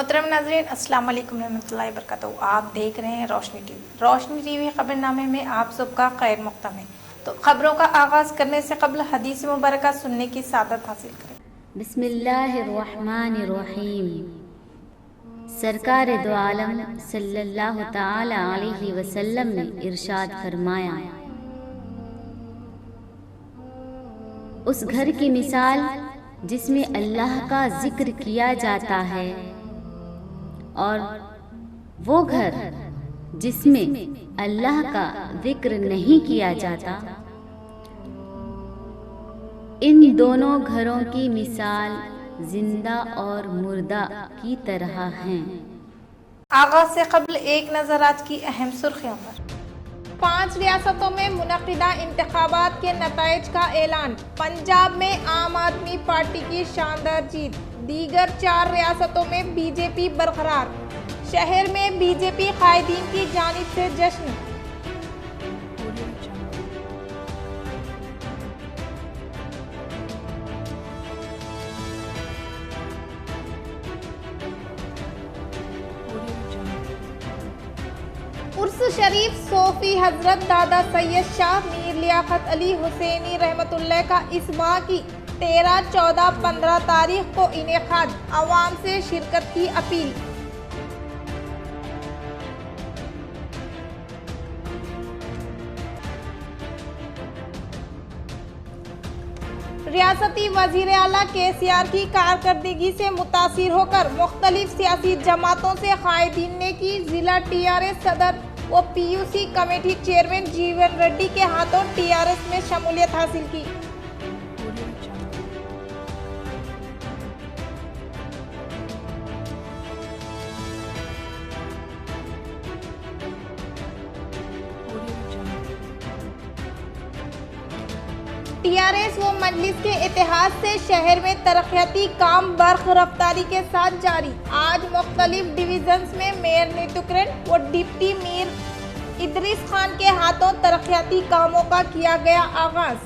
मोहतरम नाज़रीन, अस्सलाम वालेकुम रहमतुल्लाहि व बरकातहू। आप देख रहे हैं रोशनी टीवी। रोशनी टीवी खबरनामे में आप सबका खैर मक़दम है। तो खबरों का आगाज़ करने से कबल हदीस मुबारक सुनने की सादत हासिल करें। बिस्मिल्लाहिर्रहमानिर्रहीम। सरकार दो आलम सल्लल्लाहु ताला अलैहि वसल्लम ने इरशाद फरमाया, उस घर की मिसाल जिसमें अल्लाह का जिक्र किया जाता है और वो घर जिसमें अल्लाह का जिक्र नहीं किया जाता, इन दोनों घरों की मिसाल जिंदा और मुर्दा की तरह हैं। आगाज़ से कबल एक नज़र आज की अहम सुर्खियों पर। 5 रियासतों में मुनक़िदा इंतखाबात के नताइज का ऐलान। पंजाब में आम आदमी पार्टी की शानदार जीत। दीगर 4 रियासतों में बीजेपी बरकरार। शहर में बीजेपी कायदीन की जानिब से जश्न। उर्स शरीफ सोफी हजरत दादा सैयद शाह मीर लियाकत अली हुसैनी रहमतुल्लाह का इस माह की 13, 14, 15 तारीख को इनेकाद। अवाम से शिरकत की अपील। रियासती वजीर आला KCR की कारकर्दगी से मुतासिर होकर मुख्तलिफ सियासी जमातों से कायदीन ने की जिला TRS सदर व PUC कमेटी चेयरमैन जीवन रेड्डी के हाथों TRS में शमूलियत हासिल की। TRS व मजलिस के इतिहाद से शहर में तरक्याती काम बर्ख रफ्तारी के साथ जारी। आज मुख्तलिफ डिवीजन्स में मेयर नीतुकरण व डिप्टी मेयर इदरीस खान के हाथों तरक्याती कामों का किया गया आगाज।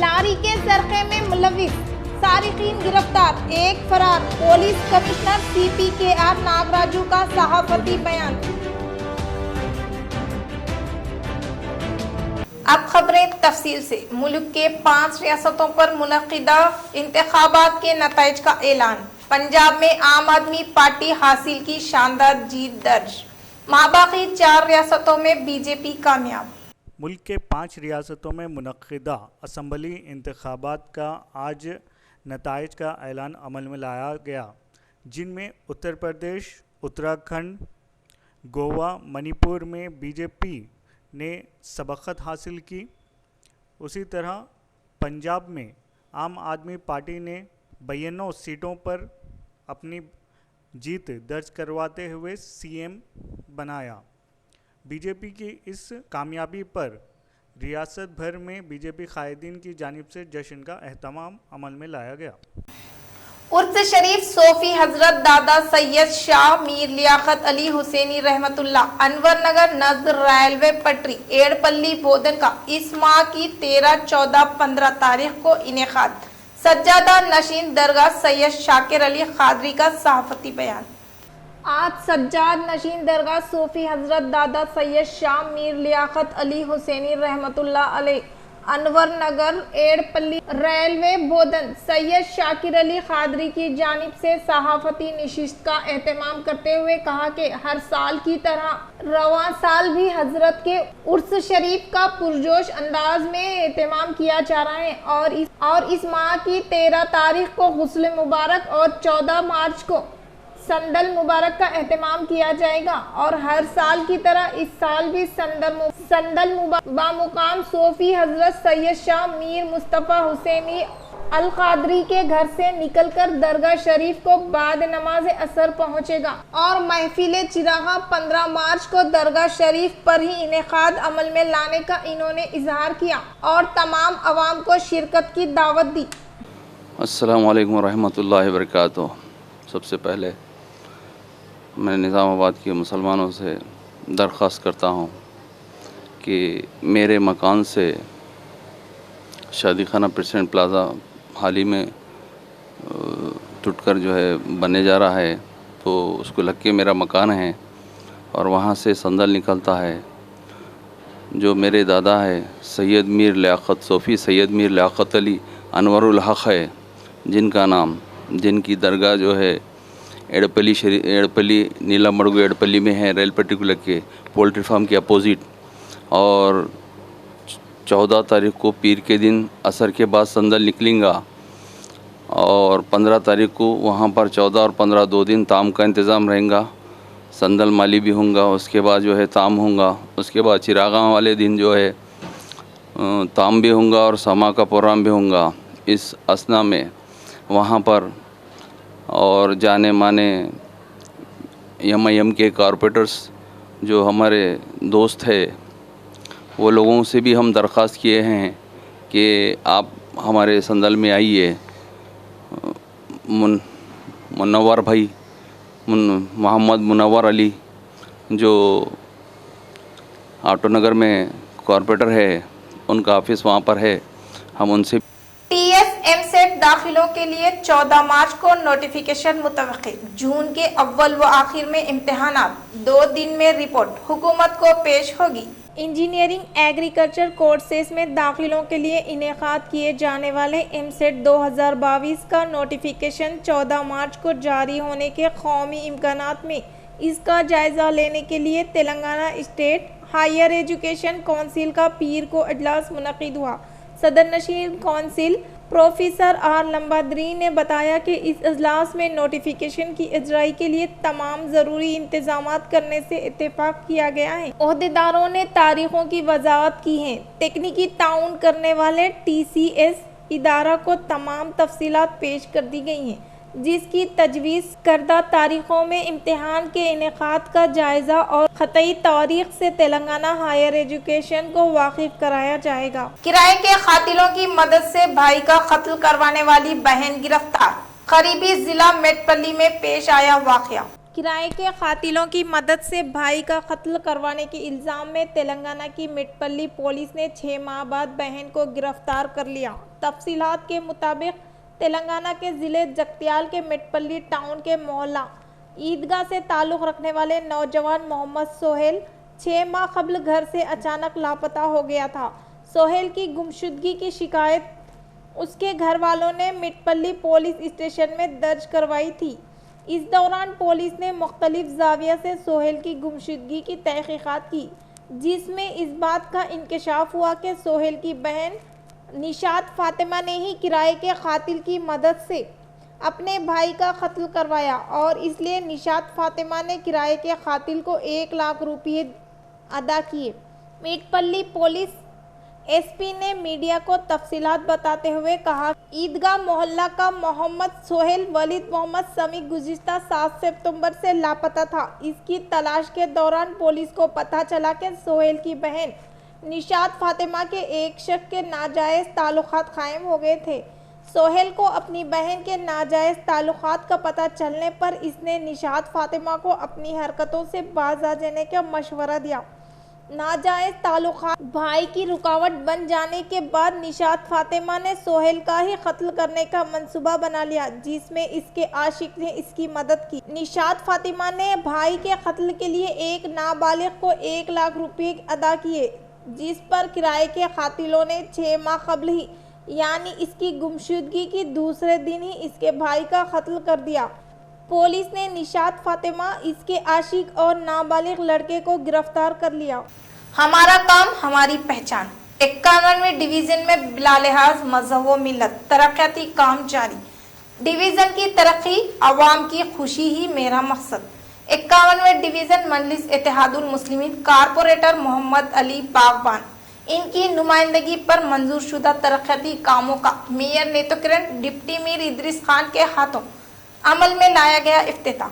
लारी के सरखे में मुलविस, सारिकीन गिरफ्तार, एक फरार। पुलिस कमिश्नर CPKR नागराजू का सहाफती बयान। अब खबरें तफसील से। मुल्क के 5 रियासतों पर मुनक़िदा इंतखाबात के नताइज का ऐलान। पंजाब में आम आदमी पार्टी हासिल की शानदार जीत दर्ज। माबाकी 4 रियासतों में बीजेपी कामयाब। मुल्क के 5 रियासतों में मुनक़िदा असम्बली इंतखाबात का आज नताइज का ऐलान अमल में लाया गया, जिनमें उत्तर प्रदेश, उत्तराखंड, गोवा, मणिपुर में बीजेपी ने सबक़त हासिल की। उसी तरह पंजाब में आम आदमी पार्टी ने 92 सीटों पर अपनी जीत दर्ज करवाते हुए CM बनाया। बीजेपी की इस कामयाबी पर रियासत भर में बीजेपी कायदीन की जानिब से जश्न का एहतमाम अमल में लाया गया। उर्स शरीफ सोफी हजरत दादा सैयद शाह मीर लियाकत अली हुसैनी रहमतुल्लाह अनवर नगर नज़र रेलवे पटरी एड़पल्ली बोधन का इस माह की 13, 14, 15 तारीख को इनेकाद। सज्जादा नशीन दरगाह सैयद शाकिर अली कादरी का सहाफती बयान। आज सज्जाद नशीन दरगाह सोफी हजरत दादा सैयद शाह मीर लियाकत अली हुसैनी रहमतुल्लाह अलैह अनवर नगर एड़पल्ली रेलवे बोधन सैयद शाकिर अली कादरी की जानिब से सहाफती नशिस्त का एहतमाम करते हुए कहा कि हर साल की तरह रवां साल भी हजरत के उर्स शरीफ का पुरजोश अंदाज में एहतमाम किया जा रहा है और इस माह की 13 तारीख को गुस्ल मुबारक और 14 मार्च को संदल मुबारक का एहतमाम किया जाएगा और हर साल की तरह इस साल भी संदल बामुकाम सोफी हजरत सैयद शाह मीर मुस्तफ़ा हुसैनी अल कादरी के घर से निकलकर दरगाह शरीफ को बाद नमाज असर पहुंचेगा और महफिल चिरागा 15 मार्च को दरगाह शरीफ पर ही इनेकाद अमल में लाने का इन्होंने इजहार किया और तमाम अवाम को शिरकत की दावत दी। अस्सलामु अलैकुम रहमतुल्लाहि व बरकातुहू। सबसे पहले मैं निज़ामाबाद के मुसलमानों से दरख्वास्त करता हूँ कि मेरे मकान से शादी खाना प्रेसिडेंट प्लाज़ा हाल ही में टूटकर जो है बनने जा रहा है, तो उसको लग के मेरा मकान है और वहाँ से संदल निकलता है। जो मेरे दादा है सैयद मीर लियाकत सोफ़ी सैयद मीर लियाकत अली अनवरुल हक़ है, जिनकी दरगाह जो है एड़पल्ली नीला मड़गू एड़पल्ली में है, रेल पट्टी को लग के पोल्ट्री फार्म के अपोजिट। और 14 तारीख को पीर के दिन असर के बाद संदल निकलेंगा और 15 तारीख को वहाँ पर 14 और 15 2 दिन ताम का इंतज़ाम रहेगा। संदल माली भी होगा, उसके बाद जो है ताम होगा, उसके बाद चिरागा वाले दिन जो है ताम भी होगा और समा का प्रोग्राम भी होगा। इस असना में वहाँ पर और जाने माने एम के कारपोरेटर्स जो हमारे दोस्त है, वो लोगों से भी हम दरख्वास्त किए हैं कि आप हमारे संदल में आइए। मुनव्वर भाई मोहम्मद मुनव्वर अली जो ऑटो नगर में कॉरपोरेटर है, उनका ऑफिस वहाँ पर है, हम उनसे TS MCET दाखिलों के लिए 14 मार्च को नोटिफिकेशन मुतवक्की। जून के अव्वल व आखिर में इम्तिहानात, 2 दिन में रिपोर्ट हुकूमत को पेश होगी। इंजीनियरिंग एग्रीकल्चर कोर्सेज में दाखिलों के लिए इनेकाद किए जाने वाले MCET 2022 का नोटिफिकेशन 14 मार्च को जारी होने के कौमी इम्कानात में इसका जायज़ा लेने के लिए Telangana state higher education council का पीर को इजलास मुनक़िद हुआ। सदर नशीन काउंसिल प्रोफेसर आर लंबाद्री ने बताया कि इस इजलास में नोटिफिकेशन की इजराई के लिए तमाम ज़रूरी इंतजामात करने से इत्तेफाक किया गया है। ओहदेदारों ने तारीखों की वजाहत की है। तकनीकी ताउन करने वाले TCS इदारा को तमाम तफसीलात पेश कर दी गई हैं, जिसकी तजवीज़ करदा तारीखों में इम्तिहान के इनेकाद का जायज़ा और ख़तई तारीख से तेलंगाना हायर एजुकेशन को वाकिफ कराया जाएगा। किराए के कातिलों की मदद से भाई का कत्ल करवाने वाली बहन गिरफ्तार। करीबी जिला मेटपल्ली में पेश आया वाक़या। किराए के कातिलों की मदद से भाई का कत्ल करवाने के इल्ज़ाम में तेलंगाना की मेटपल्ली पुलिस ने 6 माह बाद बहन को गिरफ्तार कर लिया। तफसीलात के मुताबिक तेलंगाना के ज़िले जगत्याल के मेटपल्ली टाउन के मोहल्ला ईदगाह से ताल्लुक़ रखने वाले नौजवान मोहम्मद सोहेल 6 माह कबल घर से अचानक लापता हो गया था। सोहेल की गुमशुदगी की शिकायत उसके घर वालों ने मेटपल्ली पुलिस स्टेशन में दर्ज करवाई थी। इस दौरान पुलिस ने मुख्तलिफ ज़ाविया से सोहेल की गुमशुदगी की तहक़ीक़ात की, जिसमें इस बात का इंकशाफ हुआ कि सोहेल की बहन निशात फातिमा ने ही किराए के कातिल की मदद से अपने भाई का कत्ल करवाया और इसलिए निशात फातिमा ने किराए के कातिल को 1 लाख रुपये अदा किए। मेटपल्ली पुलिस SP ने मीडिया को तफसीलात बताते हुए कहा, ईदगाह मोहल्ला का मोहम्मद सोहेल वलीद मोहम्मद समी गुज़िश्ता 7 सितंबर से लापता था। इसकी तलाश के दौरान पुलिस को पता चला कि सोहेल की बहन निशात फातिमा के एक शख्स के नाजायज़ ताल्लुकात कायम हो गए थे। सोहेल को अपनी बहन के नाजायज़ ताल्लुकात का पता चलने पर इसने निशात फातिमा को अपनी हरकतों से बाज आ जाने का मशवरा दिया। नाजायज़ ताल्लुकात भाई की रुकावट बन जाने के बाद निशात फातिमा ने सोहेल का ही कत्ल करने का मंसूबा बना लिया, जिसमें इसके आशिक ने इसकी मदद की। निशात फातिमा ने भाई के कत्ल के लिए एक नाबालिग को 1 लाख रुपये अदा किए, जिस पर किराए के कातिलों ने 6 माह कबल ही यानी इसकी गुमशुदगी की दूसरे दिन ही इसके भाई का कत्ल कर दिया। पुलिस ने निशात फातिमा, इसके आशिक और नाबालिग लड़के को गिरफ्तार कर लिया। हमारा काम हमारी पहचान। 51वें डिवीज़न में बिलालिहाज मजहब व मिल्लत तरक्याती काम जारी। डिवीज़न की तरक्की, अवाम की खुशी ही मेरा मकसद। 51वें डिवीज़न मजलिस इत्तेहादुल मुस्लिमीन कारपोरेटर मोहम्मद अली बागबान, इनकी नुमाइंदगी पर मंजूर शुदा तरक्याती कामों का मेयर नेतोकरण डिप्टी मीर इद्रिस खान के हाथों अमल में लाया गया इफ्तिताह।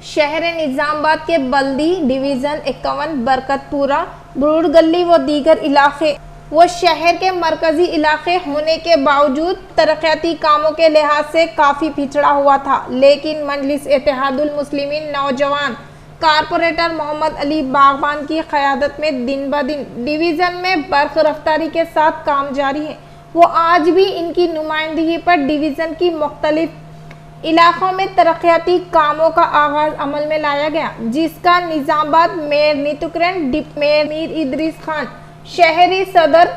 शहर निज़ामाबाद के बल्दी डिवीज़न 51 बरकतपुरा, ब्रूड गली व दीगर इलाके वो शहर के मरकजी इलाके होने के बावजूद तरक्याती कामों के लिहाज से काफ़ी पिछड़ा हुआ था, लेकिन मजलिस इत्तेहादुल मुस्लिमीन नौजवान कारपोरेटर मोहम्मद अली बागबान की क़यादत में दिन ब दिन डिवीज़न में बर्ख रफ्तारी के साथ काम जारी है। वो आज भी इनकी नुमाइंदगी पर डिवीज़न की मुख्तलिफ इलाकों में तरक्याती कामों का आगाज अमल में लाया गया, जिसका निज़ामाबाद मेयर नीतुकरण, डिप्टी मेयर मीर इदरीस खान, शहरी सदर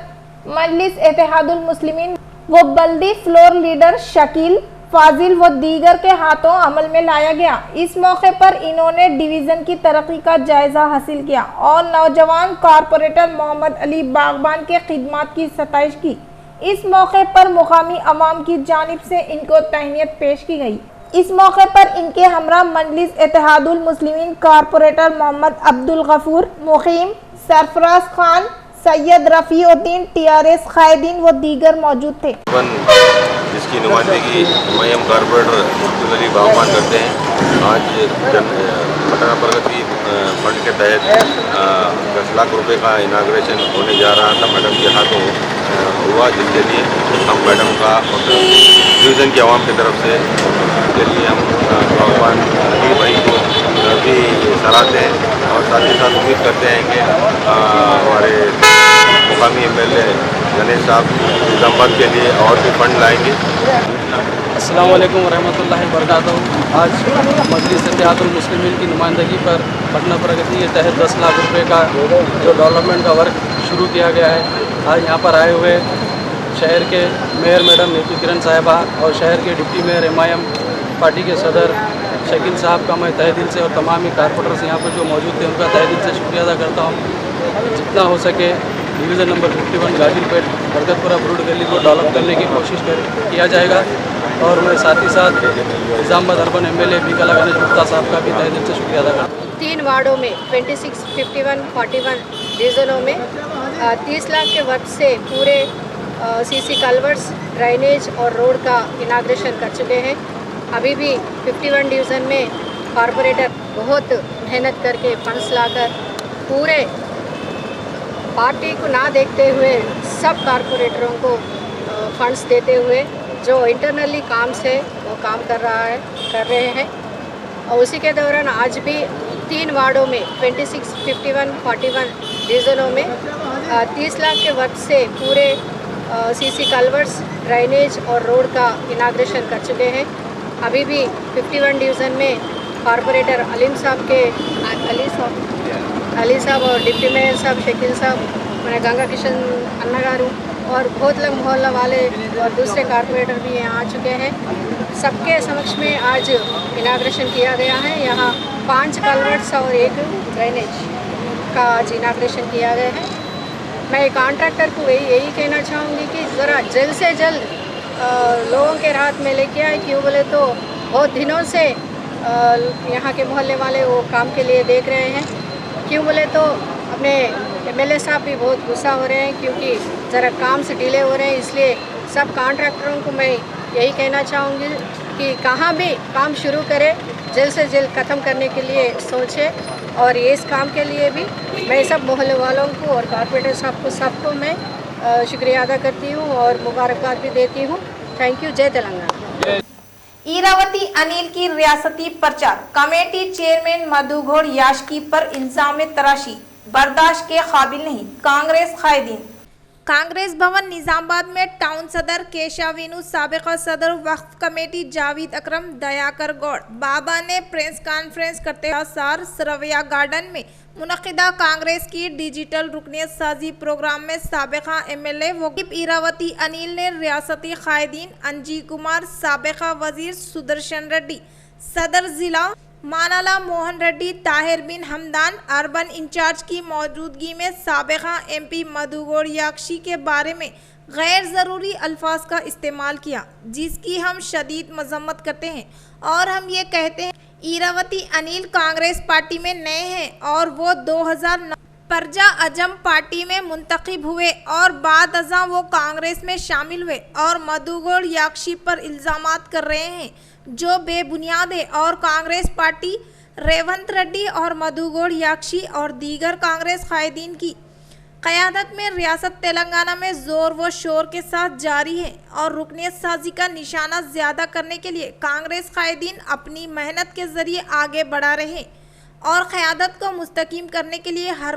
मजलिस इत्तेहादुल मुस्लिमीन व बल्दी फ्लोर लीडर शकील फाजिल व दीगर के हाथों अमल में लाया गया। इस मौके पर इन्होंने डिवीज़न की तरक्की का जायजा हासिल किया और नौजवान कारपोरेटर मोहम्मद अली बागबान के खिदमात की सताइश की। इस मौके पर मुकामी अवाम की जानिब से इनको तहनीत पेश की गई। इस मौके पर इनके हमरा मजलिस इत्तेहादुल मुस्लिमीन कारपोरेटर मोहम्मद अब्दुल गफूर, मुकीम, सरफराज खान, सैयद रफ़ीउद्दीन, TRS कायदीन व दीगर मौजूद थे। जिसकी नुमाइंदगी एमआईएम कारपोरेटर अब्दुल अली बागबान करते हैं, आज पटना प्रगति फंड के तहत 10 लाख रुपए का इनाग्रेशन होने जा रहा था, मैडम के हाथों हुआ, जिसके लिए हम मैडम का और डिवीज़न की आवाम की तरफ से के लिए हम बागबान अली भाई को भी सराहते हैं और साथ ही साथ उम्मीद करते हैं कि हमारे मुकामी MLA गणेश साहब निज़ामाबाद के लिए और भी फंड लाएंगे। अस्सलाम वालेकुम रहमतुल्लाहि व बरकातहू। आज मजलिस इत्तेहादुल मुस्लिमीन की नुमाइंदगी पर पटना प्रगति के तहत 10 लाख रुपए का जो डेवलपमेंट का वर्क शुरू किया गया है, आज यहाँ पर आए हुए शहर के मेयर मैडम नीतुकरण साहिबा और शहर के डिप्टी मेयर MIM पार्टी के सदर शकील साहब का मैं तहे दिल से और तमाम ही कारपोरेटर्स यहाँ पर जो मौजूद थे उनका तहे दिल से शुक्रिया अदा करता हूँ। जितना हो सके डिवीज़न नंबर 51 गाजीलपेट बरकतपुरा ब्रूड गली को डेवलप करने की कोशिश किया जाएगा और मैं साथ ही साथ निज़ामाबाद अर्बन MLA बीकाला गणेश गुप्ता साहब का भी तहे दिल से शुक्रिया अदा करता हूँ। 3 वार्डों में 26, 51, 41 डिवीज़नों में 30 लाख के वर्क से पूरे CC कल्वर्ट्स, ड्रेनेज और रोड का इनाग्रेशन कर चुके हैं। अभी भी 51 डिवीज़न में कारपोरेटर बहुत मेहनत करके फंड्स लाकर पूरे पार्टी को ना देखते हुए सब कारपोरेटरों को फंड्स देते हुए जो इंटरनली काम से वो काम कर रहे हैं। और उसी के दौरान आज भी 3 वार्डों में 26, 51, 41 डिवीज़नों में 30 लाख के वर्क से पूरे CC कल्वर्ट्स, ड्रेनेज और रोड का इनाग्रेशन कर चुके हैं। अभी भी 51 डिवीज़न में कारपोरेटर अली साहब और डिप्टी मेयर साहब शकील साहब, मैंने गंगा किशन अन्ना गारू और बहुत लोग मोहल्ला वाले और दूसरे कारपोरेटर भी यहाँ आ चुके हैं। सबके समक्ष में आज इनाग्रेशन किया गया है। यहाँ 5 कल्वर्ट्स और 1 ड्रेनेज का आज इनाग्रेशन किया गया है। मैं कॉन्ट्रैक्टर को यही कहना चाहूँगी कि ज़रा जल्द से जल्द लोगों के राहत में लेके आए। क्यों बोले तो बहुत दिनों से यहाँ के मोहल्ले वाले वो काम के लिए देख रहे हैं। क्यों बोले तो अपने MLA साहब भी बहुत गुस्सा हो रहे हैं क्योंकि ज़रा काम से डिले हो रहे हैं। इसलिए सब कॉन्ट्रैक्टरों को मैं यही कहना चाहूँगी कि कहाँ भी काम शुरू करें, जल्द से जल्द ख़त्म करने के लिए सोचें। और ये इस काम के लिए भी मैं सब मोहल्ले वालों को और कारपोरेटर साहब को सबको मैं शुक्रिया अदा करती हूँ और मुबारकबाद भी देती हूँ। Thank you. जय तेलंगाना। ईरावती अनिल की रियासती प्रचार कमेटी चेयरमैन मधु घोड़ याशकी पर इल्जाम तराशी बर्दाश्त के काबिल नहीं, कांग्रेस कायदीन। कांग्रेस भवन निजामाबाद में टाउन सदर केशविनु, साबिका सदर वक्फ कमेटी जावेद अकरम, दयाकर गौड़ बाबा ने प्रेस कॉन्फ्रेंस करते हुए सार सरवैया गार्डन में मुनक़िदा कांग्रेस की डिजिटल रुकनियत साजी प्रोग्राम में साबिका MLA वकीफ ईरावती अनिल ने रियासती कायदीन अंजी कुमार, साबिका वजीर सुदर्शन रेड्डी, सदर जिला मानाला मोहन रेड्डी, ताहिर बिन हमदान, अर्बन इंचार्ज की मौजूदगी में साबिका MP मधु घोड़ याक्षी के बारे में गैर ज़रूरी अल्फाज का इस्तेमाल किया, जिसकी हम शदीद मजम्मत करते हैं और हम ये कहते हैं ईरावती अनिल कांग्रेस पार्टी में नए हैं और वो 2009 परजा अजम पार्टी में मुंतखब हुए और बाद अज़ां वो कांग्रेस में शामिल हुए और मधु घोड़ याक्षी पर इल्ज़ामात कर रहे हैं जो बेबुनियाद है। और कांग्रेस पार्टी रेवंत रेड्डी और मधु घोड़ याक्षी और दीगर कांग्रेस कायदीन की क़यादत में रियासत तेलंगाना में ज़ोर व शोर के साथ जारी है और रुकनियत साजी का निशाना ज़्यादा करने के लिए कांग्रेस कायदीन अपनी मेहनत के ज़रिए आगे बढ़ा रहे हैं और क़यादत को मुस्तकीम करने के लिए हर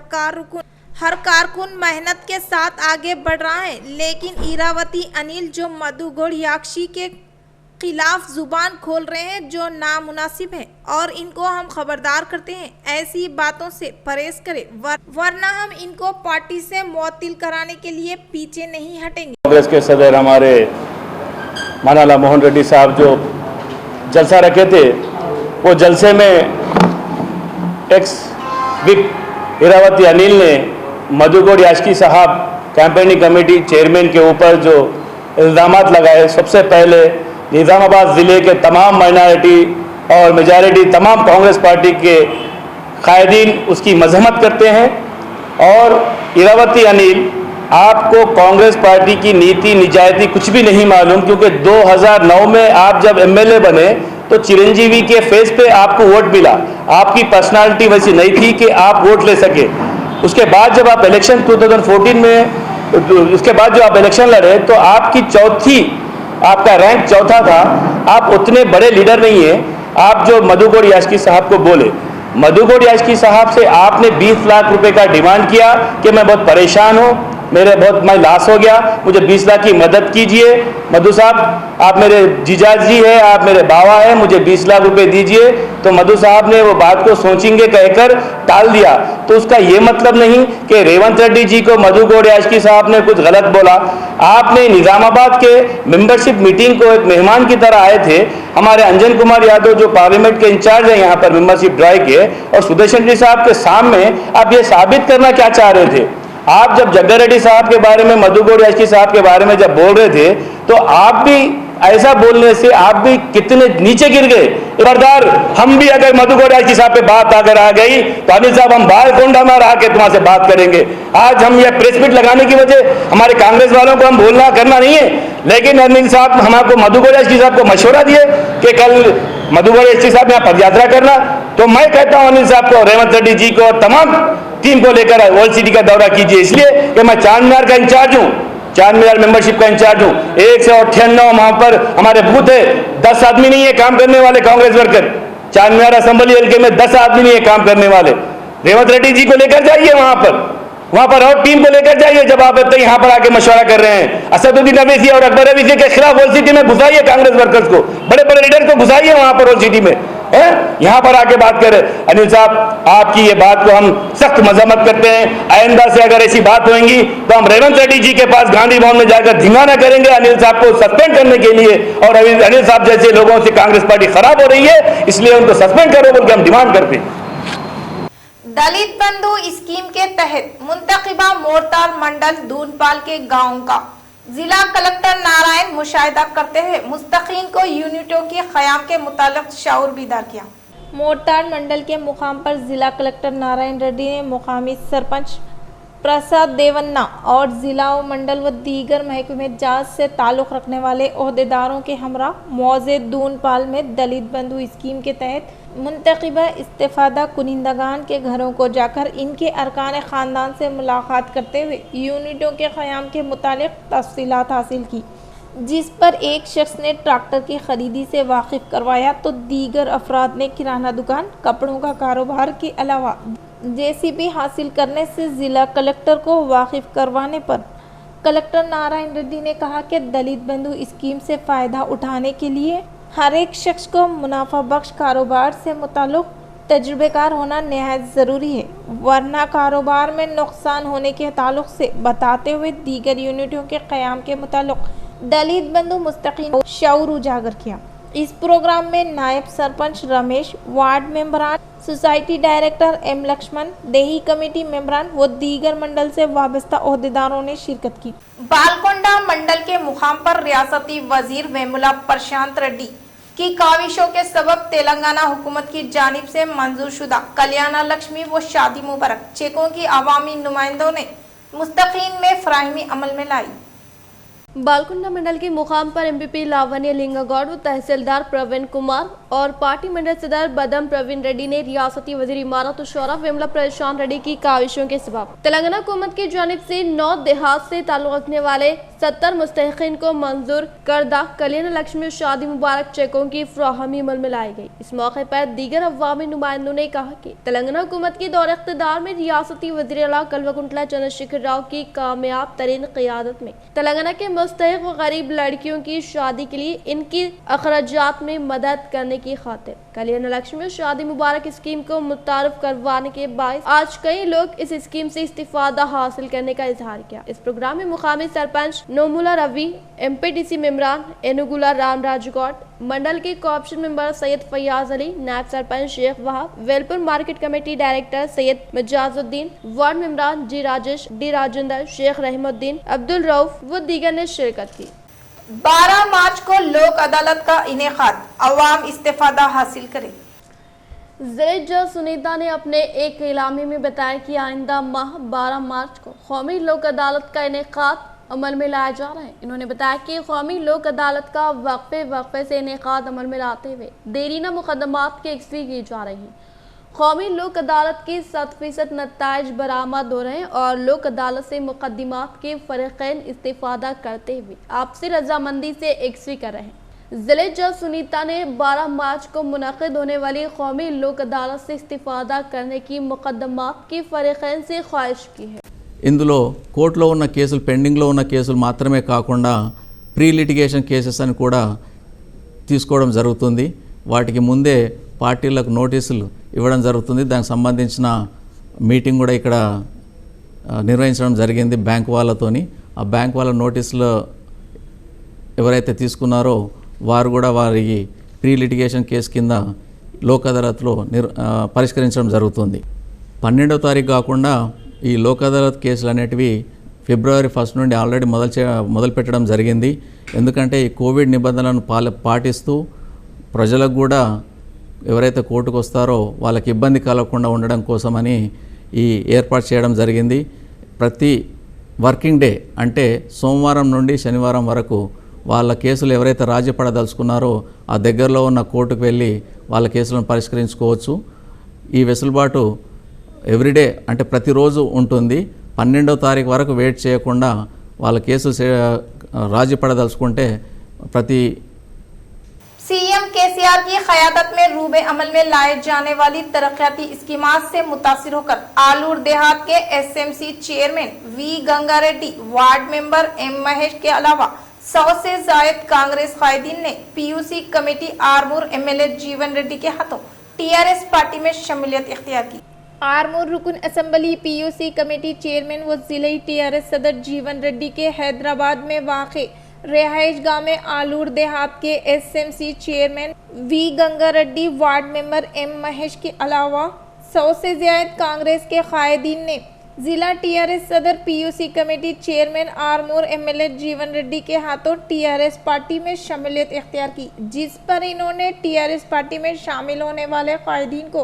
कारकुन मेहनत के साथ आगे बढ़ रहा है। लेकिन इरावती अनिल जो मधु गौड़ याक्षी के खिलाफ जुबान खोल रहे हैं जो नामुनासिब है और इनको हम खबरदार करते हैं ऐसी बातों से परहेज करें, वरना हम इनको पार्टी से मुअत्तिल कराने के लिए पीछे नहीं हटेंगे। कांग्रेस के सदर हमारे मानाला मोहन रेड्डी साहब जो जलसा रखे थे, वो जलसे में एक्स विप इरावती अनिल ने मधु गौड़ याक्षी साहब कैंपेनिंग कमेटी चेयरमैन के ऊपर जो इल्ज़ामात लगाए, सबसे पहले निज़ामाबाद ज़िले के तमाम माइनॉरिटी और मेजॉरिटी तमाम कांग्रेस पार्टी के कायदीन उसकी मजम्मत करते हैं। और इरावती अनिल, आपको कांग्रेस पार्टी की नीति निजायती कुछ भी नहीं मालूम, क्योंकि 2009 में आप जब एमएलए बने तो चिरंजीवी के फेस पे आपको वोट मिला। आपकी पर्सनालिटी वैसी नहीं थी कि आप वोट ले सके। उसके बाद जब आप इलेक्शन 2014 में उसके बाद जो आप इलेक्शन लड़े तो आपका रैंक चौथा था। आप उतने बड़े लीडर नहीं हैं। आप जो मधु गौड़ याक्षी साहब को बोले, मधु गौड़ याक्षी साहब से आपने 20 लाख रुपए का डिमांड किया कि मैं बहुत परेशान हूँ, मैं लॉस हो गया, मुझे 20 लाख की मदद कीजिए। मधु साहब, आप मेरे जीजाजी है, आप मेरे बाबा है, मुझे 20 लाख रुपए दीजिए। तो मधु साहब ने वो बात को सोचेंगे कहकर टाल दिया। तो उसका ये मतलब नहीं कि रेवंत रेड्डी जी को मधु गौड़ याक्षी साहब ने कुछ गलत बोला। आपने निजामाबाद के मेंबरशिप मीटिंग को एक मेहमान की तरह आए थे। हमारे अंजन कुमार यादव जो पार्लियामेंट के इंचार्ज हैं यहाँ पर मेंबरशिप ड्राइव के, और सुदेश रेड्डी साहब के सामने आप ये साबित करना क्या चाह रहे थे? आप जब जग्गा रेड्डी साहब के बारे में, मधु गौड़ याक्षी साहब के बारे में जब बोल रहे थे, तो आप भी ऐसा बोलने से आप भी कितने नीचे गिर गए। खबरदार, हम भी अगर मधु गौड़ याक्षी साहब पे बात अगर आ गई तो अनिल साहब हम बाल कोंडा में रह के तुम्हारे से बात करेंगे। आज हम ये प्रेस मीट लगाने की वजह हमारे कांग्रेस वालों को हम बोलना करना नहीं है, लेकिन अनिल साहब हमको मधु गौड़ याक्षी साहब को मशवरा दिए कि कल मधु गौड़ याक्षी साहब यहाँ पदयात्रा करना। तो मैं कहता हूँ अनिल साहब को, रेवंत रेड्डी जी को, तमाम टीम को लेकर वर्ल्ड सिटी का दौरा कीजिए, इसलिए कि मैं चार मीनार का इंचार्ज हूँ, चार मीनार मेंबरशिप का इंचार्ज हूँ। 198 वहां पर हमारे बूथ है, 10 आदमी नहीं है काम करने वाले कांग्रेस वर्कर। चार मीनार असेंबली हल्के में 10 आदमी नहीं है काम करने वाले। रेवंत रेड्डी जी को लेकर जाइए वहां पर और टीम को लेकर जाइए। जब आप यहाँ पर आके मशवरा कर रहे हैं, असदुद्दीन अवैसी और अकबर अवैसी के खिलाफ वर्ल्ड सिटी में घुसाइए कांग्रेस वर्कर्स को, बड़े बड़े लीडर को घुसाइए वहां पर वर्ल्ड सिटी में, यहाँ पर आके बात करें। अनिल साहब, आपकी ये बात को हम सख्त मजम्मत करते हैं। आइंदा से अगर ऐसी बात होगी तो हम रेवंत रेड्डी जी के पास गांधी भवन में जाकर धिंगाना करेंगे अनिल साहब को सस्पेंड करने के लिए। और अनिल साहब जैसे लोगों से कांग्रेस पार्टी खराब हो रही है, इसलिए उनको सस्पेंड करो बोल के हम डिमांड करते हैं। दलित बंधु स्कीम के तहत मुंतखिबा मोरताल मंडल दूनपाल के गाँव का जिला कलेक्टर नारायण मुशाहिदा करते हुए मुस्तकीन को यूनिटों के क़याम के मुतालिक शऊर बीदार किया। मोरताल मंडल के मुकाम पर जिला कलेक्टर नारायण रेड्डी ने मुकामी सरपंच प्रसाद देवन्ना और जिला व मंडल व दीगर महकमे जांच से ताल्लुक़ रखने वाले ओहदेदारों के हमरा मौजे दूनपाल में दलित बंधु स्कीम के तहत मुंतखिबा इस्तेफादा कुनिंदगान के घरों को जाकर इनके अरकान ख़ानदान से मुलाकात करते हुए यूनिटों के क़याम के मुतालिक तफसीलात हासिल की, जिस पर एक शख्स ने ट्रैक्टर की खरीदी से वाकिफ़ करवाया तो दीगर अफराद ने किराना दुकान, कपड़ों का कारोबार के अलावा जेसीबी हासिल करने से ज़िला कलेक्टर को वाकिफ़ करवाने पर कलेक्टर नारायण रेड्डी ने कहा कि दलित बंधु स्कीम से फ़ायदा उठाने के लिए हर एक शख्स को मुनाफा बख्श कारोबार से मुताल्लिक़ तजुर्बेकार होना निहायत ज़रूरी है, वरना कारोबार में नुकसान होने के ताल्लुक़ से बताते हुए दीगर यूनिटों के क़याम के मुताल्लिक़ दलित बंधु मुस्तकीन शऊर उजागर किया। इस प्रोग्राम में नायब सरपंच रमेश, वार्ड मेंबरान, सोसाइटी डायरेक्टर एम लक्ष्मण, देही कमेटी मेंबरान व दीगर मंडल से वाबस्ता ओहदेदारों ने शिरकत की। बालकोंडा मंडल के मुकाम पर रियासती वजीर वेमुला प्रशांत रेड्डी की काविशों के सबब तेलंगाना हुकूमत की जानिब से मंजूर शुदा कल्याण लक्ष्मी व शादी मुबारक चेकों की अवामी नुमाइंदों ने मुस्तकीन में फराहमी अमल में लाई। बालकुंडा मंडल के मुकाम पर एमपीपी लावण्य लिंगा गौड़ व तहसीलदार प्रवीण कुमार और पार्टी मंडल सदर बदम प्रवीण रेड्डी ने रियासती वजीर इमारत और शोरा विमला प्रशांत रेड्डी की काविशों के सबब तेलंगाना हुकूमत की जानिब से 9 देहात से ताल्लुक रखने वाले 70 मुस्तहिकीन को मंजूर करदा कल्याण लक्ष्मी शादी मुबारक चेकों की फराहमी अमल में लाई गई। इस मौके पर दीगर अवामी नुमाइंदों ने कहा कि तेलंगाना हुकूमत की दौर इख्तिदार में रियासती वज़ीर आला कल्वकुंतला चंद्रशेखर राव की कामयाब तरीन क़ियादत में तेलंगाना के मुस्तहिक व गरीब लड़कियों की शादी के लिए इनकी अखराजात में मदद करने की खातिर कल्याण लक्ष्मी शादी मुबारक स्कीम को मुतारफ करवाने के बाद आज कई लोग इस स्कीम से इस्तिफादा हासिल करने का इजहार किया। इस प्रोग्राम में मुकामी सरपंच नोमुला रवि, MPTC मेम्बरान एनुगुला राम राजगौट, मंडल के कोऑप्शन मेंबर सैयद फयाज अली, नायब sarpanch Sheikh Wahab, Velpur market committee director Syed Majazuddin, ward मेंबरान जी राजेश, डी राजेंद्र, शेख रहमुद्दीन, अब्दुल रऊफ व दीगर ने शिरकत की। 12 मार्च को लोक अदालत का इनेकाद, अवाम इस्तिफादा हासिल करे। ज़िले जज सुनीता ने अपने एक इलामे में बताया कि आइंदा माह 12 मार्च को कौमी लोक अदालत का इनेकाद अमल में लाया जा रहा है। इन्होंने बताया कि कौमी लोक अदालत का वक्फे से इनेकाद अमल में लाते हुए देरीना मुकदमात की एक्सवी की जा रही है। कौमी लोक अदालत के 100% नताइज बरामद हो रहे हैं और लोक अदालत से मुकदमात के फरीक़ैन इस्तिफादा करते हुए आपसी रजामंदी से एक्सवी कर रहे हैं। ज़िले जज सुनीता ने 12 मार्च को मुनक़िद होने वाली कौमी लोक अदालत से इस्तिफादा करने की मुकदमात की फरीक़ैन से ख्वाहिश की है। ఇందులో కోర్టులో ఉన్న కేసులు పెండింగ్లో ఉన్న కేసులు మాత్రమే కాకుండా ప్రీ లిటిగేషన్ కేసెస్ అని కూడా తీసుకోవడం జరుగుతుంది। వాటికి ముందే పార్టీలకు నోటీసులు ఇవ్వడం జరుగుతుంది। దానికి సంబంధించిన మీటింగ్ కూడా ఇక్కడ నిర్వహించడం జరిగింది బ్యాంక్ వాళ్ళతోని। ఆ బ్యాంక్ వాళ్ళ నోటీసులు ఎవరైతే తీసుకున్నారో వారు కూడా వారికి ప్రీ లిటిగేషన్ కేసు కింద లోక్ అదాలత్లో పరిష్కరించడం జరుగుతుంది। 12వ తారీఖు కాకుండా ఈ లోక్ అదాలత్ కేసులు అనేటివి ఫిబ్రవరి 1 నుండి ఆల్రెడీ మొదలు పెట్టడం జరిగింది। ఎందుకంటే ఈ కోవిడ్ నిబంధనలను పాటిస్తూ ప్రజలకు కూడా ఎవరైతే కోర్టుకు వస్తారో వాళ్ళకి ఇబ్బంది కలగకుండా ఉండడం కోసమని ఈ ఏర్పాటు చేయడం జరిగింది। ప్రతి వర్కింగ్ డే అంటే సోమవారం నుండి శనివారం వరకు వాళ్ళ కేసులు ఎవరైతే రాజీ పడదలుచుకున్నారో ఆ దగ్గరలో ఉన్న కోర్టుకు వెళ్ళి వాళ్ళ కేసులను పరిష్కరించుకోవచ్చు। ఈ వెసులుబాటు ఎవ్రీడే అంటే ప్రతిరోజు ఉంటుంది। 12వ తారీఖు వరకు వెయిట్ చేయకుండా వాళ్ళ కేసులు రాజీ పడదలుచుకుంటే ప్రతి सीएम केसीआर की क़यादत में रूबे अमल में लाए जाने वाली तरक्याती स्कीमात से मुतासिर होकर आलूर देहात के SMC chairman V Ganga Reddy, ward member M Mahesh के अलावा 100 से जायद कांग्रेस कायदीन ने PUC कमेटी आरमूर MLA जीवन रेड्डी के हाथों TRS पार्टी में शमूलियत इख्तियार की। आरमूर रुकन असम्बली PUC कमेटी चेयरमैन व जिले TRS सदर जीवन रेड्डी के हैदराबाद में वाक़े रिहाइश गाह में आलूर देहात के SMC chairman V Ganga Reddy, ward member M Mahesh के अलावा 100 से ज्यादा कांग्रेस के कायदीन ने जिला TRS सदर PUC committee chairman Armoor MLA जीवन रेड्डी के हाथों TRS पार्टी में शमूलियत इख्तियार की, जिस पर इन्होंने TRS पार्टी में शामिल होने वाले कायदीन को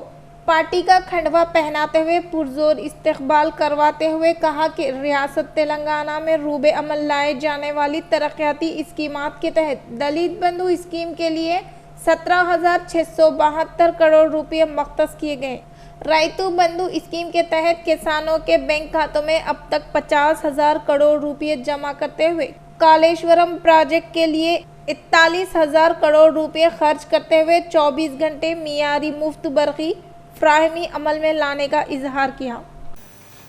पार्टी का खंडवा पहनाते हुए पुरजोर इस्तकबाल करवाते हुए कहा कि रियासत तेलंगाना में रूबे अमल लाए जाने वाली तरक्याती स्कीमात के तहत दलित बंधु स्कीम के लिए 17,672 करोड़ रुपये मख्तस किए गए। रायतू बंधु स्कीम के तहत किसानों के बैंक खातों में अब तक 50,000 करोड़ रुपये जमा करते हुए कालेश्वरम प्रोजेक्ट के लिए 41,000 करोड़ रुपये खर्च करते हुए 24 घंटे मियारी मुफ्त बरकी फ्राहमी अमल में लाने का इजहार किया।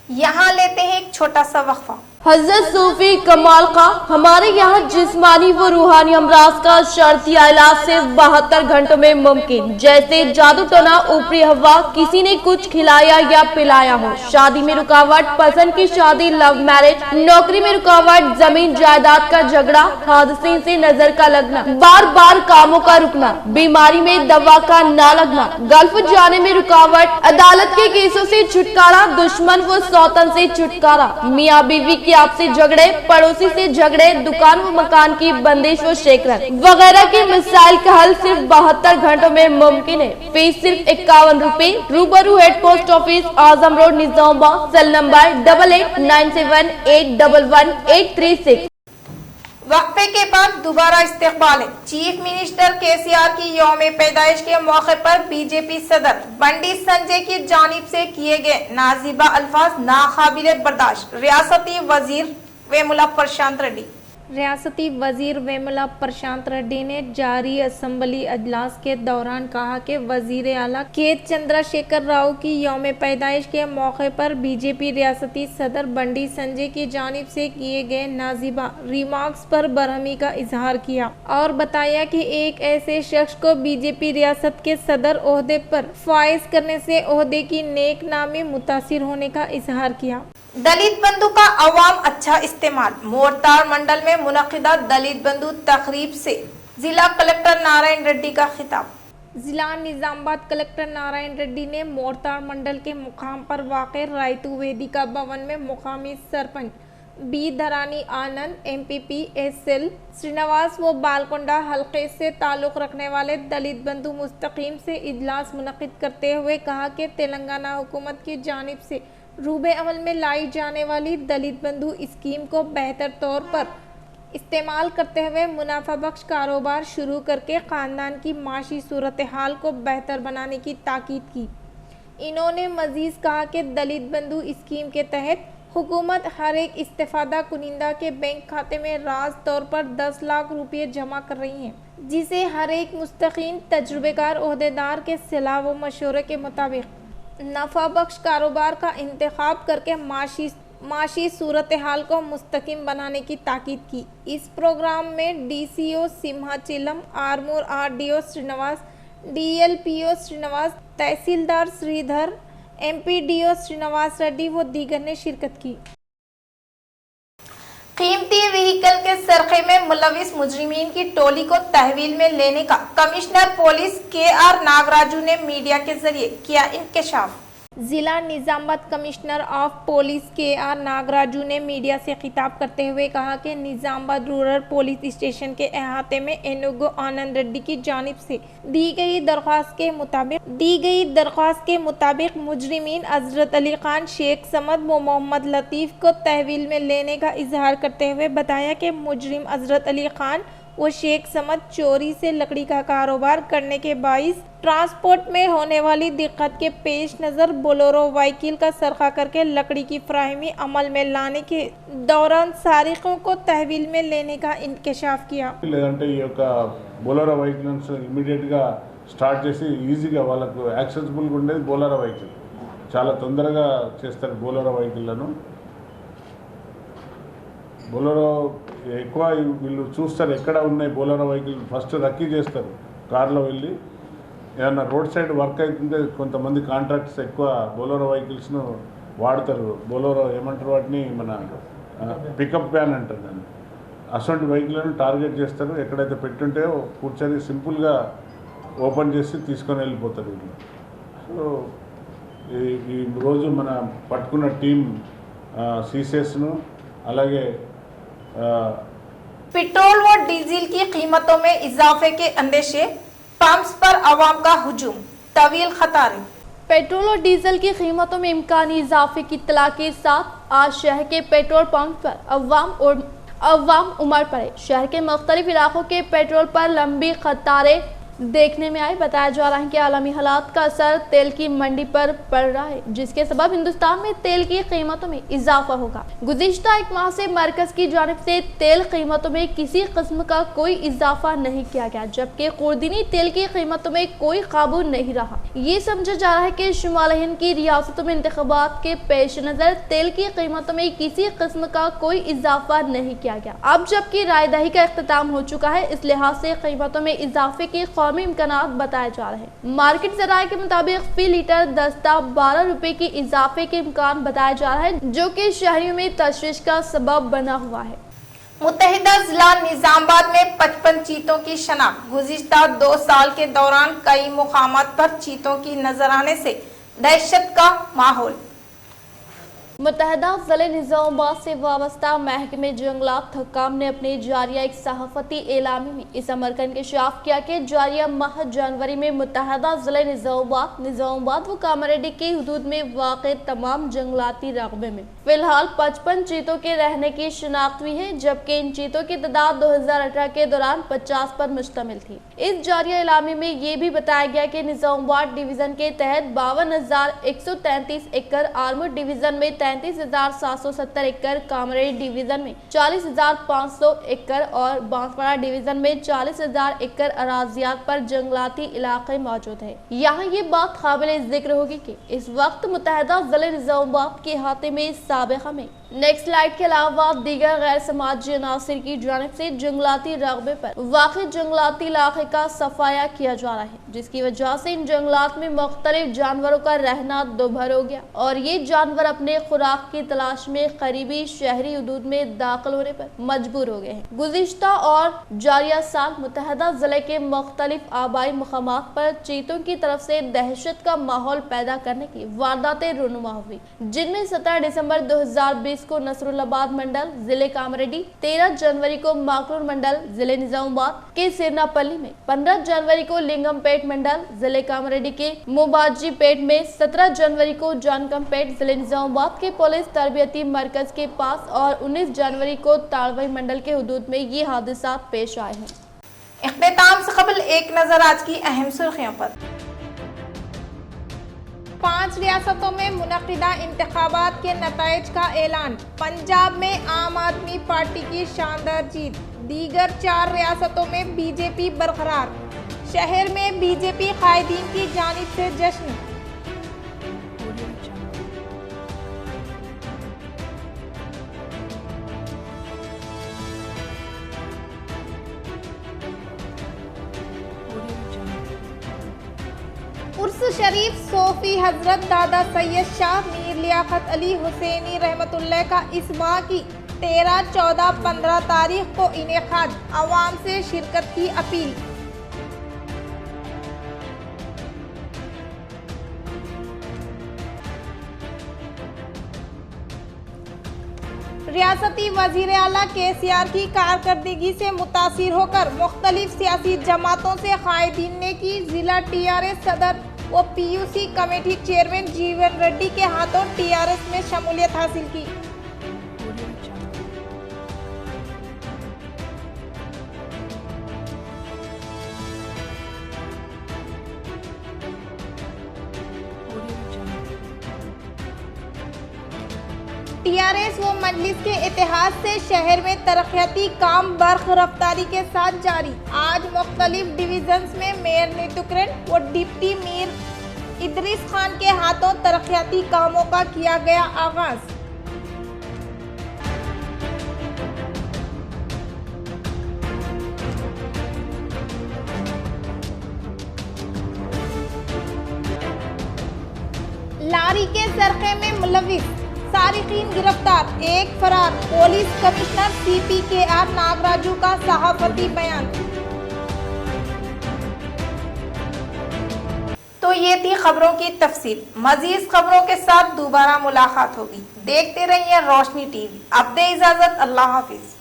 यहाँ लेते हैं एक छोटा सा वक्फा। हजरत सूफी कमाल का हमारे यहाँ जिस्मानी व रूहानी अमराज का शर्तिया इलाज सिर्फ 72 घंटों में मुमकिन। जैसे जादू टोना, ऊपरी हवा, किसी ने कुछ खिलाया या पिलाया हो, शादी में रुकावट, पसंद की शादी, लव मैरिज, नौकरी में रुकावट, जमीन जायदाद का झगड़ा, हादसे से नजर का लगना, बार बार कामों का रुकना, बीमारी में दवा का ना लगना, गल्फ जाने में रुकावट, अदालत के केसों से छुटकारा, दुश्मन व सौतन से छुटकारा, मियाँ बीवी के आपसी झगड़े, पड़ोसी से झगड़े, दुकान व मकान की बंदिश व शेकरत वगैरह के मसाइल का हल सिर्फ 72 घंटों में मुमकिन है। फीस सिर्फ 51 रुपए। रूबरू head post office, Azam road, Nizamabad. Cell number 8897811836। वक्फे के बाद दोबारा इस्तेकबाल है। चीफ मिनिस्टर केसीआर की यौम पैदाइश के मौके पर बीजेपी सदर बंडी संजय की जानिब से किए गए नाजिबा अल्फाज नाकाबिले बर्दाश्त। रियासती वजीर वेमुला प्रशांत रेड्डी ने जारी असेंबली अजलास के दौरान कहा कि वजीर आला के चंद्रशेखर राव की यौम पैदाइश के मौके पर बीजेपी रियासती सदर बंडी संजय की जानिब से किए गए नाजिबा रिमार्क्स पर बरहमी का इजहार किया और बताया कि एक ऐसे शख्स को बीजेपी रियासत के सदर ओहदे पर फाइज करने से ओहदे की नेक नामी मुतासिर होने का इजहार किया। दलित बंधु का अवाम अच्छा इस्तेमाल। मोरतार मंडल में मुनक्किदा दलित बंधु तकरीब से जिला कलेक्टर नारायण रेड्डी का खिताब। जिला निजामाबाद कलेक्टर नारायण रेड्डी ने मोरतार मंडल के मुकाम पर वाक़े रायतू वेदिका भवन में मुकामी सरपंच बी धरानी आनंद, एमपीपी एसएल श्रीनिवास व बालकोंडा हल्के से ताल्लुक़ रखने वाले दलित बंधु मुस्तकीम से इजलास मुनक़िद करते हुए कहा कि तेलंगाना हुकूमत की जानिब से रूबे अमल में लाई जाने वाली दलित बंधु स्कीम को बेहतर तौर पर इस्तेमाल करते हुए मुनाफा बख्श कारोबार शुरू करके ख़ानदान की माशी सूरत हाल को बेहतर बनाने की ताकीद की। इन्होंने मज़ीद कहा कि दलित बंधु स्कीम के तहत हुकूमत हर एक इस्तेफादा कुनिंदा के बैंक खाते में राज तौर पर 10 लाख रुपये जमा कर रही है, जिसे हर एक मुस्तकीन तजुर्बेकार ओहदेदार के सलाह व मशवरे के मुताबिक नफा बख्श कारोबार का इंतखाब करके माशी सूरत हाल को मुस्तकिम बनाने की ताकीद की। इस प्रोग्राम में डीसीओ सिम्हाचलम, आरमूर आरडीओ श्रीनिवास, डीएलपीओ श्रीनिवास, तहसीलदार श्रीधर, एमपीडीओ श्रीनिवास रेड्डी व दीगर ने शिरकत की। कीमती व्हीकल के सरखे में मुलविस मुजरिमीन की टोली को तहवील में लेने का कमिश्नर पुलिस के.आर. नागराजू ने मीडिया के जरिए किया इंकशाफ। जिला Nizamabad commissioner of police KR. Nagaraju ने मीडिया से खिताब करते हुए कहा कि निजामाबाद रूरल पुलिस स्टेशन के अहाते में एनुगो आनंद रेड्डी की जानिब से दी गई दरख्वास्त के मुताबिक मुजरिमीन हजरत अली खान, शेख समद व मोहम्मद लतीफ़ को तहवील में लेने का इजहार करते हुए बताया कि मुजरिम हजरत अली खान वो शेख समद चोरी से लकड़ी का कारोबार करने के बाइस ट्रांसपोर्ट में होने वाली दिक्कत के पेश नज़र बोलेरो व्हीकल का सरखा करके लकड़ी की फ्राहमी अमल में लाने के दौरान सारिकों को तहवील में लेने का इंकशाफ किया। बोलेरो व्हीकल्स इमीडिएटగా స్టార్ట్ చేసి ఈజీగా వాళ్ళకు యాక్సెసిబుల్గా ఉండేది బోలెరో వెహికల్, చాలా తొందరగా చేస్తారు బోలెరో వెహికల్లను। బోలెరో ఎక్కువ వీళ్ళు చూస్తారు ఎక్కడ ఉన్నాయి బోలెరో వెహికల్, ఫస్ట్ రక్కీ చేస్తారు కార్లో వెళ్ళి, ఏదన్నా రోడ్ సైడ్ వర్క్ అవుతుంటే కొంతమంది కాంట్రాక్ట్స్ ఎక్కువ బోలెరో వెహికల్స్ను వాడతారు। బోలెరో ఏమంటారు వాటిని, మన పికప్ వ్యాన్ అంటారు దాన్ని, అసొంటి వెహికల్ను టార్గెట్ చేస్తారు। ఎక్కడైతే పెట్టుంటాయో కూర్చొని సింపుల్గా ఓపెన్ చేసి తీసుకొని వెళ్ళిపోతారు వీళ్ళు। సో ఈ రోజు మన పట్టుకున్న టీం సీసేస్ను అలాగే पेट्रोल व डीजल की कीमतों में इजाफे के अंदेशे, पंप्स पर अवाम का हुजूम, तवील खतारें। पेट्रोल और डीजल की कीमतों में इम्कानी इजाफे की इत्तला के साथ आज शहर के पेट्रोल पंप पर अवाम उमड़ पड़े। शहर के मुख्तलिफ इलाकों के पेट्रोल पर लंबी कतारें देखने में आई। बताया जा रहा है कि आलमी हालात का असर तेल की मंडी पर पड़ रहा है, जिसके सबब हिंदुस्तान में तेल की कीमतों में इजाफा होगा। गुज़िश्ता एक माह से मरकज की जानिब से तेल कीमतों में किसी किस्म का कोई इजाफा नहीं किया गया, जबकि खुर्दनी तेल की कीमतों में कोई काबू नहीं रहा। ये समझा जा रहा है कि शुमाल हिंद की रियासतों में इंतखाबात के पेश नज़र तेल की कीमतों में किसी किस्म का कोई इजाफा नहीं किया गया। अब जबकि रायदही का इख्तिताम हो चुका है, इस लिहाज से कीमतों में इजाफे की इम्कानात बताए जा रहे हैं। मार्केट ज़राए के मुताबिक फी लीटर दस्ता 12 रुपए की इजाफे के इम्कान बताया जा रहा है, जो कि शहरियों में तशवीश का सबब बना हुआ है। मुत्तहिदा जिला निजामाबाद में 55 चीतों की शनाख्त। गुज़िश्ता 2 साल के दौरान कई मुकामात पर चीतों की नजर आने से दहशत का माहौल। मुत्तहदा ज़िले निज़ामाबाद से वाबस्ता महकमे जंगलात हकाम ने अपने जारिया एक सहाफ़ती एलामी में इस अमर का इंकशाफ किया कि जारिया माह जनवरी में मुत्तहदा ज़िले निज़ामाबाद व कामारेड्डी की हदूद में वाक़े तमाम जंगलाती रकबे में फिलहाल 55 चीतों के रहने की शिनाख्त हुई है, जबकि इन चीतों की तादाद 2018 के दौरान 50 पर मुश्तमिल थी। इस जारिया एलामी में ये भी बताया गया कि निज़ामाबाद डिवीज़न के तहत 52,133 एकड़, आर्मूर डिवीज़न में 33,770 एकड़, कामरेड्डी डिवीज़न में 40,500 एकड़ और बांसवाड़ा डिवीज़न में 40,000 एकड़ अराजियात पर जंगलाती इलाके मौजूद है। यहाँ ये बात काबिल जिक्र होगी कि इस वक्त मुत्तहदा ज़िले निज़ामाबाद के अहाते में साबिक़ा में नेक्स्ट लाइट के अलावा दीगर गैर समाजी अनासिर की जानिब से जंगलाती रकबे पर वाक़ई जंगलाती इलाके का सफाया किया जा रहा है, जिसकी वजह से इन जंगलात में मुख्तलिफ जानवरों का रहना दुभर हो गया और ये जानवर अपने खुराक की तलाश में करीबी शहरी हदूद में दाखिल होने पर मजबूर हो गए हैं। गुज़िश्ता और जारिया साल मुत्तहदा ज़िले के मुख्तलिफ आबाई मकामात पर चीतों की तरफ से दहशत का माहौल पैदा करने की वारदातें रुनुमा हुई, जिनमें 17 दिसंबर 2020 को नसरुल्लाबाद मंडल जिले कामरेड्डी, 13 जनवरी को माकरूर मंडल जिले निजामाबाद के सिरनापल्ली में, 15 जनवरी को लिंगमपेट मंडल जिले कामरेड्डी के मुबाजी पेट में, 17 जनवरी को जानकमपेट जिले निजामाबाद के पुलिस तरबियती मरकज के पास और 19 जनवरी को ताड़वई मंडल के हुदूद में ये हादसा पेश आए हैं। इख्तिताम से कबल एक नजर आज की अहम सुर्खियों पर। 5 रियासतों में मुनक़िदा इंतखाबात के नताइज का ऐलान, पंजाब में आम आदमी पार्टी की शानदार जीत, दीगर 4 रियासतों में बीजेपी बरकरार, शहर में बीजेपी कायदीन की जानिब से जश्न। उर्स शरीफ सोफी हजरत दादा सैयद शाह मीर लियाकत अली हुसैनी रहमतुल्लाह का इस माह की 13, 14, 15 तारीख को इनेकाद, अवाम से शिरकत की अपील। रियासती वजीर आला KCR की कारकर्दगी से मुतासिर होकर मुख्तलिफ सियासी जमातों से कायदीन ने की जिला TRS सदर व PUC कमेटी चेयरमैन जीवन रेड्डी के हाथों TRS में शमूलियत हासिल की। TRS व मजलिस के इतिहास से शहर में तरक्याती काम बर्ख रफ्तारी के साथ जारी। आज मुख्तलिफ डिविजन्स में मेयर नेतुकरन व डिप्टी मेयर इदरीस खान के हाथों तरक्याती कामों का किया गया आगाज। लारी के सरखे में मुलविस, सारिकीन गिरफ्तार, एक फरार, पुलिस कमिश्नर CPKR नागराजू का सहाफती बयान। तो ये थी खबरों की तफसील। मजीद खबरों के साथ दोबारा मुलाकात होगी। देखते रहिए रोशनी TV। अब दे इजाजत, अल्लाह हाफिज।